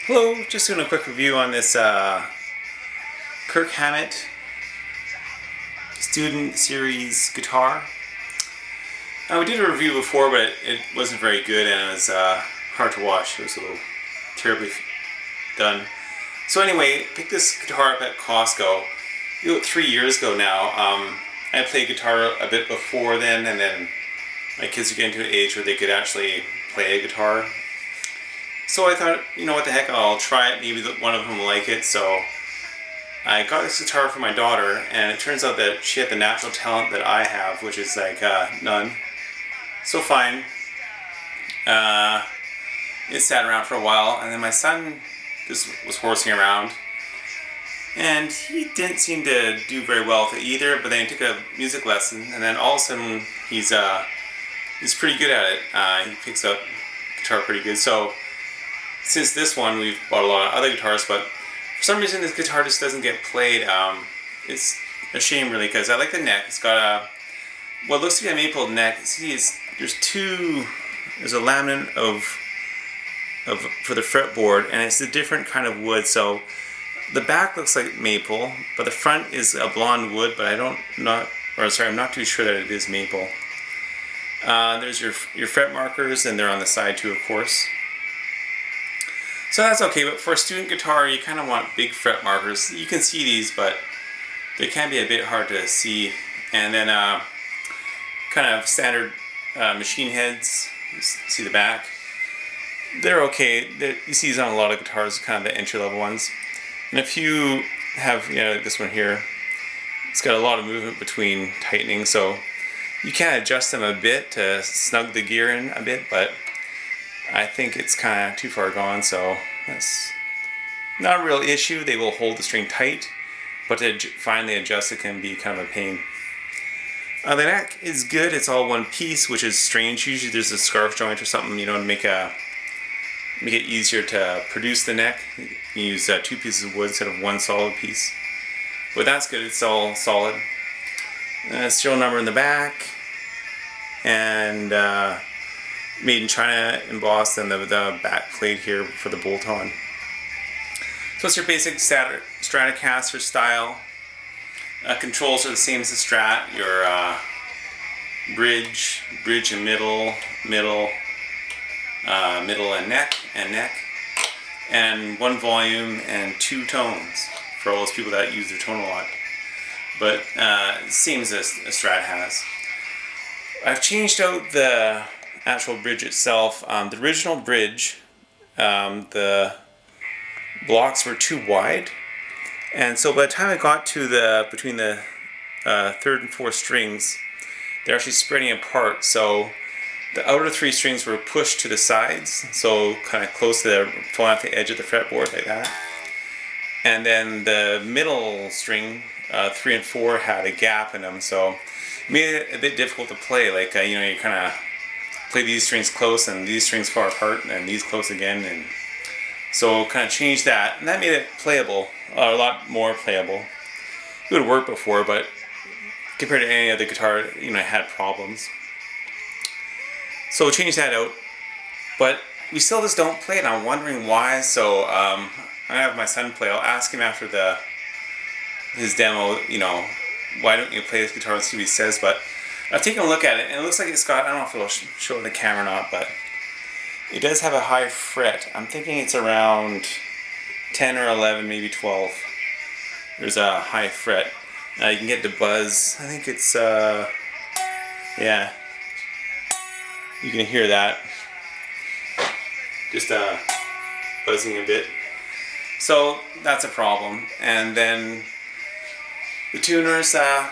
Hello, just doing a quick review on this Kirk Hammett Student Series guitar. We did a review before, but it wasn't very good and it was hard to watch. It was a little terribly done. So anyway, picked this guitar up at Costco 3 years ago now. I played guitar a bit before then, and then my kids are getting to an age where they could actually play a guitar. So I thought, you know what the heck, I'll try it, maybe one of them will like it. So I got this guitar for my daughter, and it turns out that she had the natural talent that I have, which is like none. So fine. It sat around for a while, and then my son just was horsing around, and he didn't seem to do very well with it either, but then he took a music lesson, and then all of a sudden he's pretty good at it. He picks up guitar pretty good. So since this one, we've bought a lot of other guitars, but for some reason this guitar just doesn't get played. It's a shame really, because I like the neck. It's got what looks to be a maple neck. See, there's a laminate for the fretboard, and it's a different kind of wood. So the back looks like maple, but the front is a blonde wood, but I'm not too sure that it is maple. There's your fret markers, and they're on the side too, of course. So that's okay, but for a student guitar, you kind of want big fret markers. You can see these, but they can be a bit hard to see. And then kind of standard machine heads. You see the back. They're okay. You see these on a lot of guitars, kind of the entry-level ones. And if you have, like this one here, it's got a lot of movement between tightening, so you can adjust them a bit to snug the gear in a bit, but I think it's kind of too far gone, so that's not a real issue. They will hold the string tight, but to finally adjust it can be kind of a pain. The neck is good. It's all one piece, which is strange. Usually there's a scarf joint or something, to make it easier to produce the neck. You use 2 pieces of wood instead of one solid piece. But that's good. It's all solid. Serial number in the back, and made in China embossed, and the back plate here for the bolt-on. So it's your basic Stratocaster style. Controls are the same as the Strat. Your bridge and middle and neck, and 1 volume and 2 tones for all those people that use their tone a lot. But same as a Strat has. I've changed out the actual bridge itself. The original bridge, the blocks were too wide, and so by the time I got to between the 3rd and 4th strings, they're actually spreading apart. So the outer 3 strings were pushed to the sides, so kind of close to falling off the edge of the fretboard like that. And then the middle string, 3 and 4, had a gap in them, so it made it a bit difficult to play. Like you kind of play these strings close and these strings far apart, and these close again, and so kind of changed that, and that made it playable, a lot more playable. It would have worked before, but compared to any other guitar, it had problems. So change that out, but we still just don't play it. I'm wondering why. So I'm gonna have my son play. I'll ask him after his demo, why don't you play this guitar and see what he says. But I've taken a look at it, and it looks like it's got, I don't know if it'll show in the camera or not, but it does have a high fret. I'm thinking it's around 10 or 11, maybe 12. There's a high fret. You can get the buzz. I think it's, yeah. You can hear that. Just buzzing a bit. So that's a problem. And then the tuners, they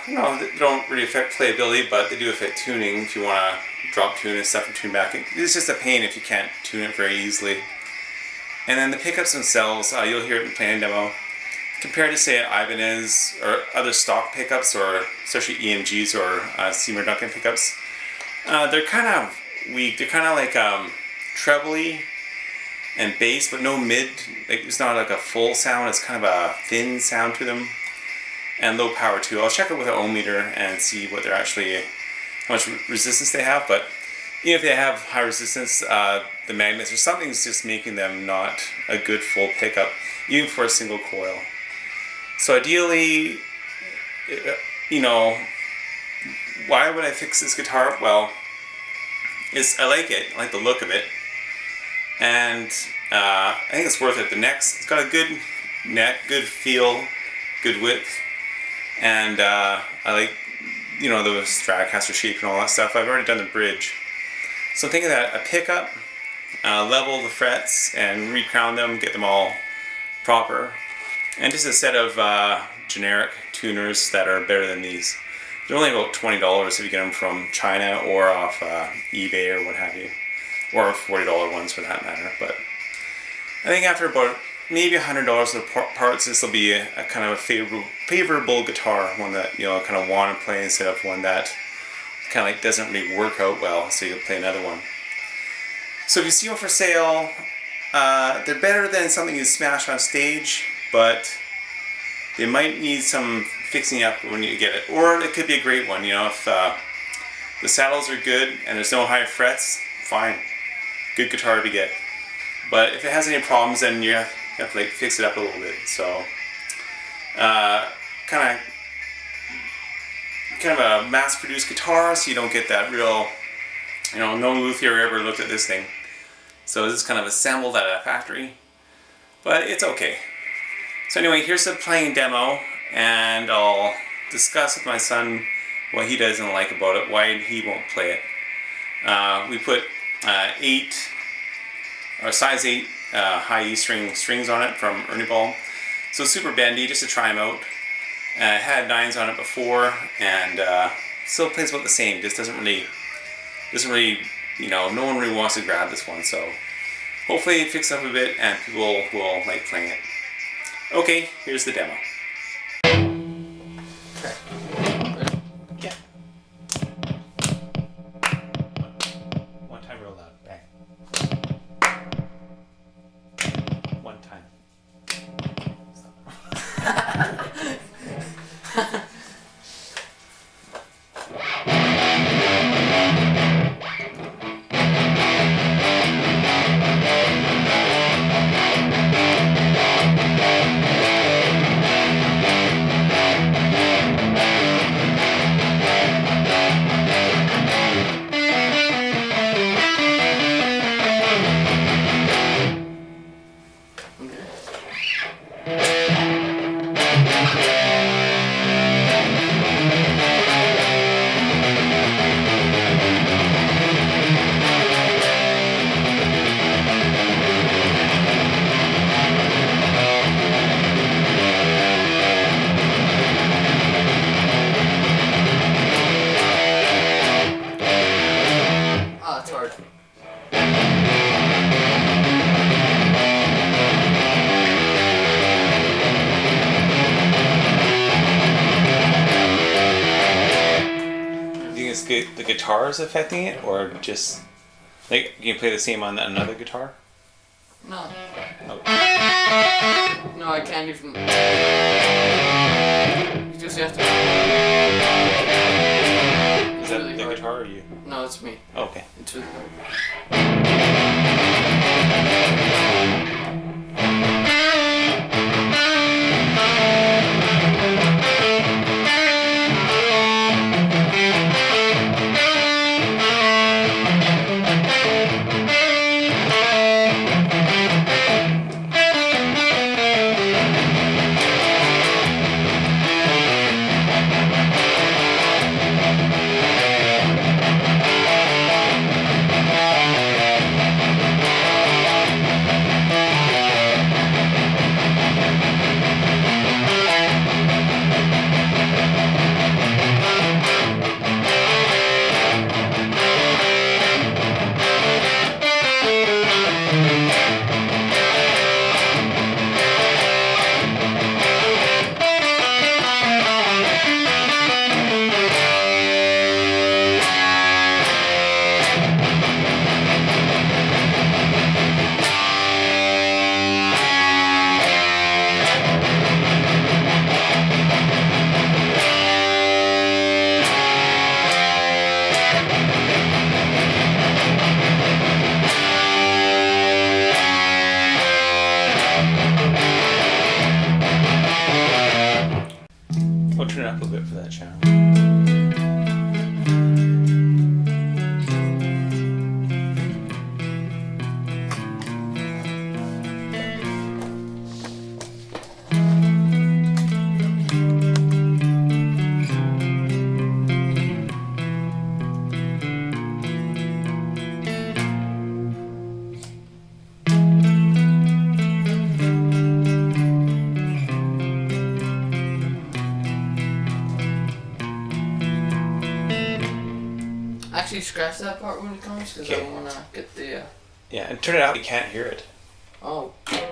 don't really affect playability, but they do affect tuning. If you want to drop tune and stuff and tune back, it's just a pain if you can't tune it very easily. And then the pickups themselves, you'll hear it in playing demo. Compared to, say, Ibanez or other stock pickups, or especially EMGs or Seymour Duncan pickups, they're kind of weak. They're kind of like trebly and bass, but no mid. It's not like a full sound. It's kind of a thin sound to them, and low power too. I'll check it with an ohm meter and see what they're actually, how much resistance they have. But Even if they have high resistance, the magnets or something's just making them not a good full pickup, even for a single coil. So ideally, you know, why would I fix this guitar? Well, I like it. I like the look of it, and I think it's worth it. The neck's, it's got a good neck, good feel, good width, and I like, you know, the Stratocaster shape and all that stuff. I've already done the bridge, so I'm thinking that a pickup, level the frets and recrown them, get them all proper, and just a set of generic tuners that are better than these. They're only about $20 if you get them from China or off eBay or what have you, or $40 ones for that matter. But I think after about maybe $100 of the parts, this will be a kind of a favorable guitar, one that, you know, kind of want to play instead of one that kind of like doesn't really work out well, so you can play another one. So if you see one for sale, they're better than something you smash on stage, but they might need some fixing up when you get it. Or it could be a great one, you know, if the saddles are good and there's no high frets, fine. Good guitar to get. But if it has any problems, then you have to like fix it up a little bit. So kind of a mass-produced guitar, so you don't get that real, you know, no luthier ever looked at this thing. So this is kind of assembled at a factory, but it's okay. So anyway, here's a playing demo, and I'll discuss with my son what he doesn't like about it, why he won't play it. We put size 8 high E string strings on it from Ernie Ball, so super bendy, just to try them out. Had 9s on it before, and still plays about the same. Just doesn't really, you know, no one really wants to grab this one. So hopefully it fixes up a bit, and people will like playing it. Okay, here's the demo. Okay. Ready? Yeah. One time real loud. Bang. One time. The guitar is affecting it, or just like you can play the same on another guitar? No. Oh. No, I can't even. You just have to. Is that really the hard. Guitar or you? No, it's me. Oh, okay. It's really hard. actually scratch that part when it comes because I Okay. want to get the. Yeah, and turn it out. You can't hear it. Oh. Okay.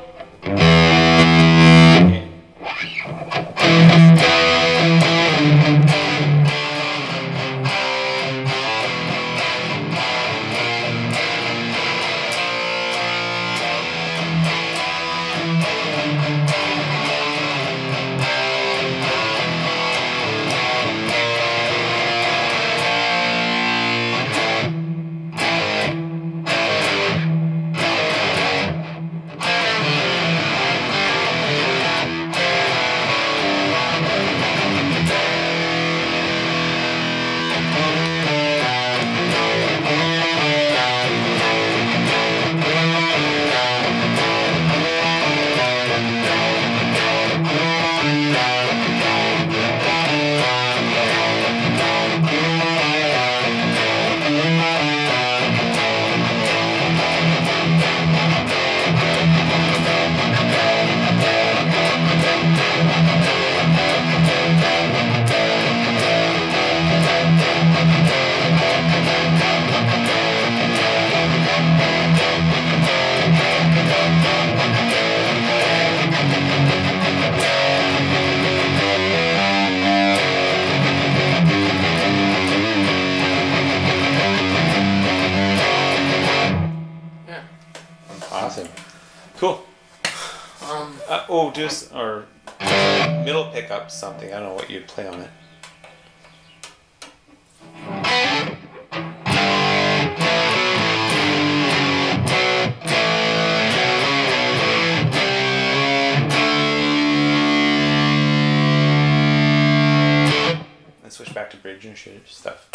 Yeah. Awesome. Cool. Or middle pickup something. I don't know what you'd play on it. Let's switch back to bridge and shit stuff.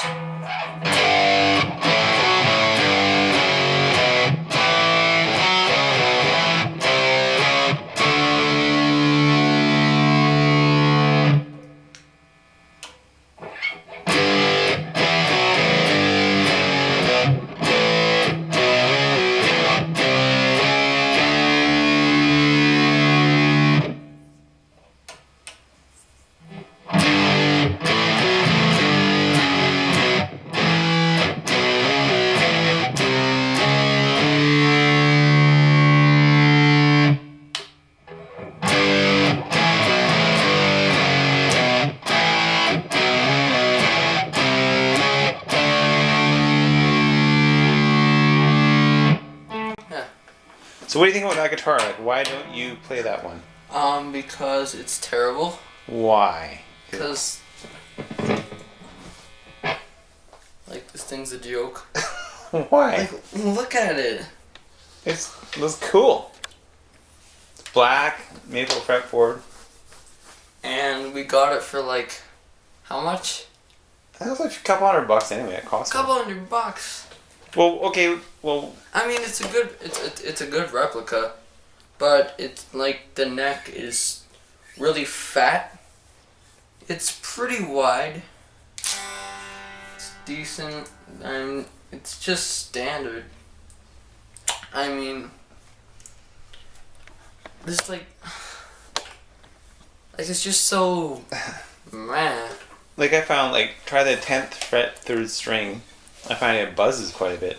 So what do you think about that guitar? Like, why don't you play that one? Because it's terrible. Why? Because, like, this thing's a joke. Why? Like, look at it. It looks cool. It's black, maple fretboard. And we got it for like, how much? That was like a couple $100 anyway at Costco. $200. Well, okay, well. I mean, it's a good replica, but it's like the neck is really fat. It's pretty wide. It's decent, and it's just standard. I mean, this like it's just so meh. Like I found, like, try the 10th fret 3rd string. I find it buzzes quite a bit.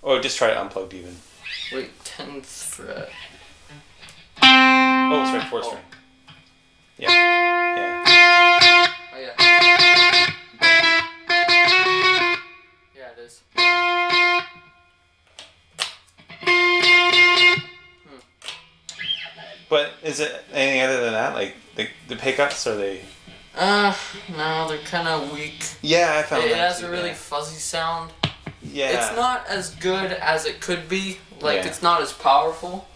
Or just try it unplugged even. Wait, 10th fret. Oh, sorry, 4th string. Yeah. Yeah. Oh yeah. Yeah, it is. But is it anything other than that? Like, the pickups, are they... No, they're kind of weak. Yeah, I found It that has too, a really yeah. fuzzy sound. Yeah. It's not as good as it could be. Like, Yeah. it's not as powerful.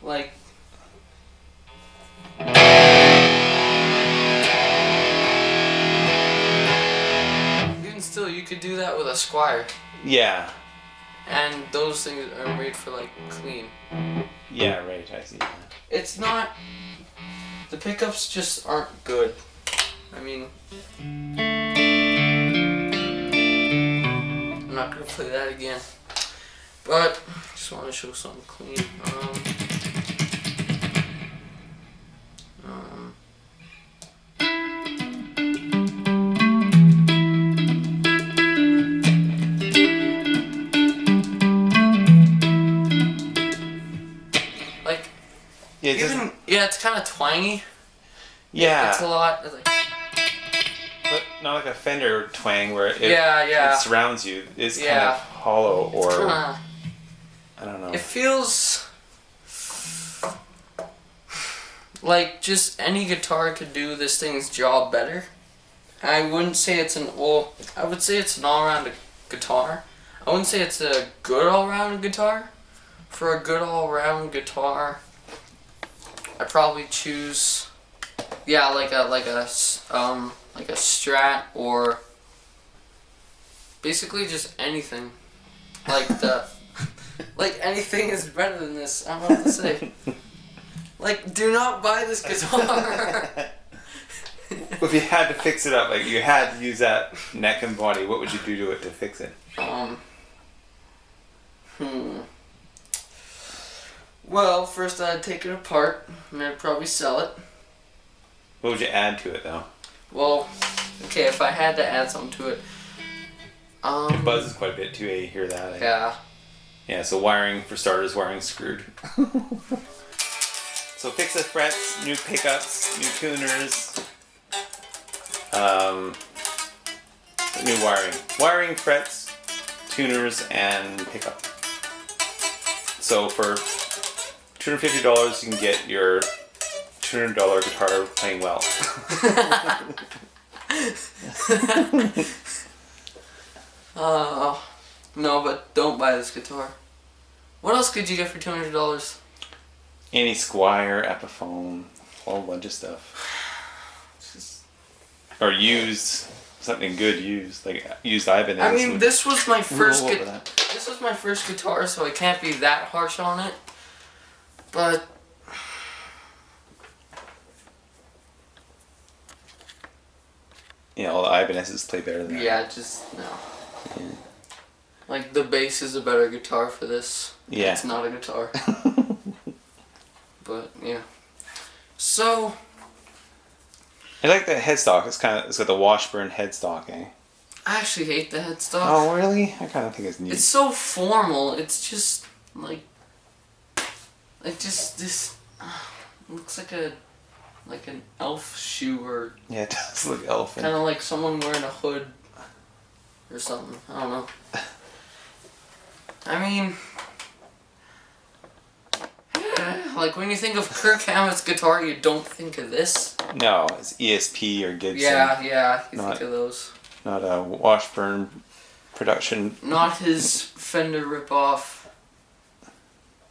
Like... Even still, you could do that with a Squire. Yeah. And those things are made for, like, clean. Yeah, right, I see. It's not... The pickups just aren't good. I mean... I'm not gonna play that again. But, just want to show something clean. Yeah, it doesn't. Yeah, it's kind of twangy. Yeah. It's a lot. It's like, But not like a Fender twang where it surrounds you. It's kind of hollow or I don't know. It feels like just any guitar could do this thing's job better. I wouldn't say it's I would say it's an all-around guitar. I wouldn't say it's a good all-around guitar. For a good all-around guitar, I'd probably choose like a Strat or basically just anything. Like anything is better than this. I don't know what to say. Like, do not buy this guitar. If you had to fix it up, like you had to use that neck and body, what would you do to it to fix it? Well, first I'd take it apart and I'd probably sell it. What would you add to it though? Well, okay, if I had to add something to it, it buzzes quite a bit too. You hear that? Yeah. Yeah. So wiring for starters, wiring screwed. So fix the frets, new pickups, new tuners, new wiring, frets, tuners, and pickup. So for $250, you can get your $200 guitar playing well. No, but don't buy this guitar. What else could you get for $200? Any Squire, Epiphone, a whole bunch of stuff. Or used, something good used, like used Ibanez. I mean, this was my first guitar, so I can't be that harsh on it. But yeah, all the Ibanez's play better than that. Yeah, just no. Yeah. Like the bass is a better guitar for this. Yeah. It's not a guitar. But yeah. So I like the headstock. It's got the Washburn headstock, eh? I actually hate the headstock. Oh really? I kind of think it's neat. It's so formal. It's just like just this looks like an elf shoe or yeah, it does look elfin. Kind of like someone wearing a hood or something. I don't know. I mean, like when you think of Kirk Hammett's guitar, you don't think of this. No, it's ESP or Gibson. Yeah, you think of those. Not a Washburn production. Not his Fender ripoff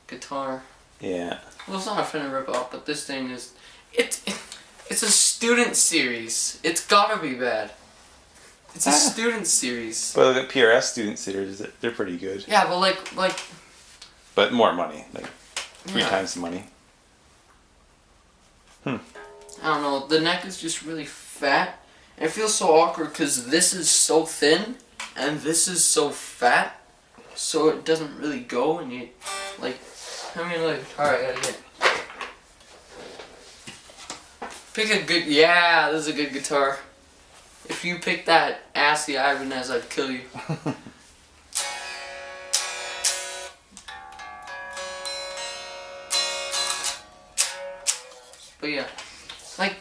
guitar. Yeah. Well, it's not a Fender ripoff, but this thing is. It's a student series. It's gotta be bad. It's a student series. Well, the PRS student series, they're pretty good. Yeah, but like. But more money, like 3 times the money. I don't know. The neck is just really fat. And it feels so awkward because this is so thin and this is so fat, so it doesn't really go. And you like, I mean, like, all right, I gotta get. Pick a good. Yeah, this is a good guitar. If you pick that assy Ibanez, I'd kill you. But yeah, like.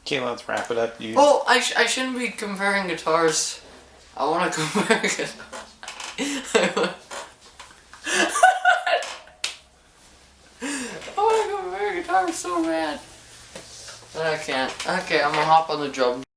Okay, let's wrap it up. Well, I shouldn't be comparing guitars. I want to compare guitars. I want to compare guitars so bad. But I can't. Okay, I'm gonna hop on the drum.